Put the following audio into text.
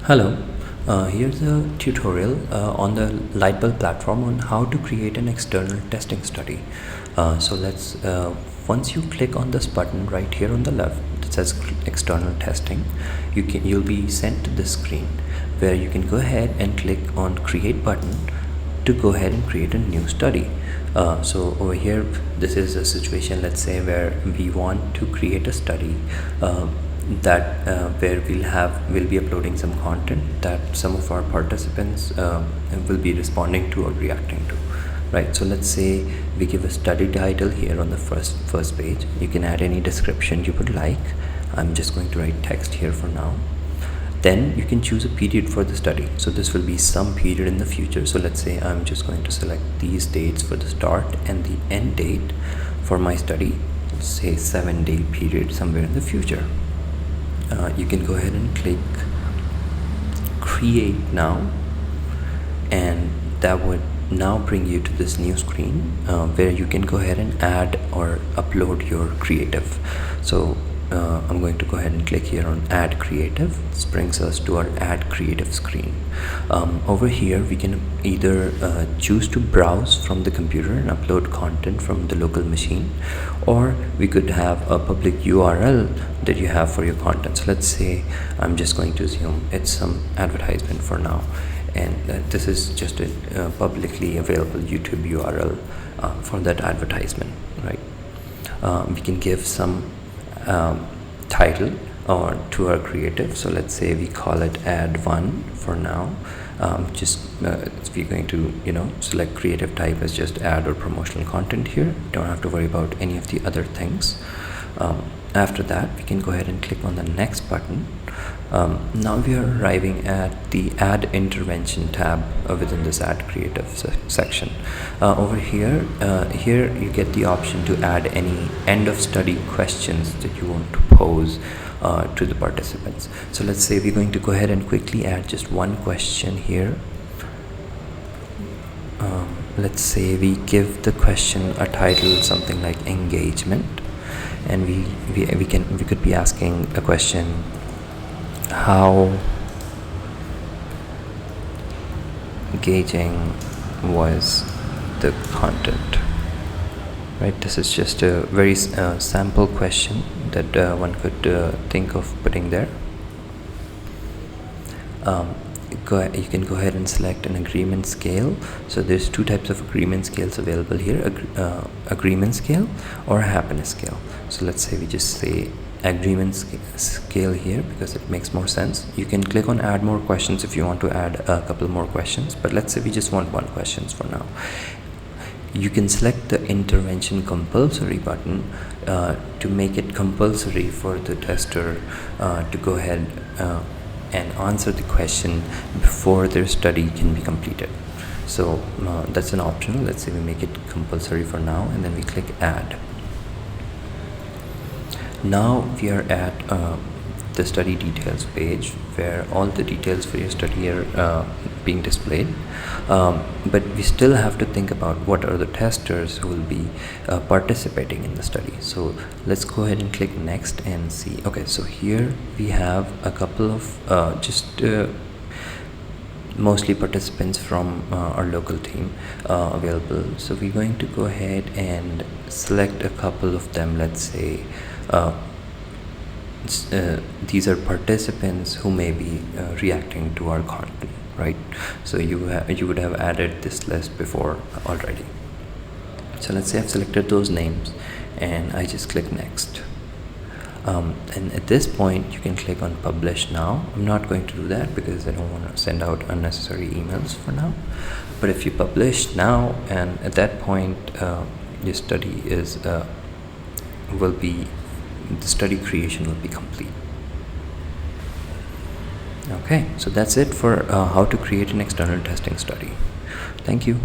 Hello, here's a tutorial on the Lightbulb platform on how to create an external testing study. Once you click on this button right here on the left that says external testing, you'll be sent to this screen where you can go ahead and click on create button to go ahead and create a new study. So over here, this is a situation, let's say, where we want to create a study where we'll be uploading some content that some of our participants will be responding to or reacting to, right? So let's say we give a study title here on the first page. You can add any description you would like. I'm just going to write text here for now. Then you can choose a period for the study. So this will be some period in the future. So let's say I'm just going to select these dates for the start and the end date for my study. Let's say 7-day period somewhere in the future. You can go ahead and click create now, and that would now bring you to this new screen where you can go ahead and add or upload your creative. So I'm going to go ahead and click here on add creative. This brings us to our add creative screen. Over here we can either choose to browse from the computer and upload content from the local machine, or we could have a public URL that you have for your content. So let's say I'm just going to assume it's some advertisement for now, and this is just a publicly available YouTube URL for that advertisement, right? We can give some title or to our creative. So let's say we call it ad 1 for now. We're going to select creative type as just ad or promotional content here. Don't have to worry about any of the other things. After that, we can go ahead and click on the next button. Now we are arriving at the add intervention tab within this add creative section. Over here you get the option to add any end of study questions that you want to pose to the participants. So let's say we're going to go ahead and quickly add just one question here. Let's say we give the question a title something like engagement, and we could be asking a question: how engaging was the content, right? This is just a very sample question that one could think of putting there. You can go ahead and select an agreement scale. So there's two types of agreement scales available here: agreement scale or happiness scale. So let's say we just say agreement scale here because it makes more sense. You can click on add more questions if you want to add a couple more questions, but let's say we just want one question for now. You can select the intervention compulsory button to make it compulsory for the tester to go ahead and answer the question before their study can be completed. So that's an optional. Let's say we make it compulsory for now, and then we click add. Now we are at the study details page where all the details for your study are being displayed, but we still have to think about what are the testers who will be participating in the study. So let's go ahead and click next and see. Okay, so here we have a couple of mostly participants from our local team available. So we're going to go ahead and select a couple of them. Let's say these are participants who may be reacting to our content, right? So you would have added this list before already. So let's say I've selected those names and I just click next. And at this point you can click on publish now. I'm not going to do that because I don't want to send out unnecessary emails for now. But if you publish now, and at that point your study the study creation will be complete. Okay, so that's it for how to create an external testing study. Thank you.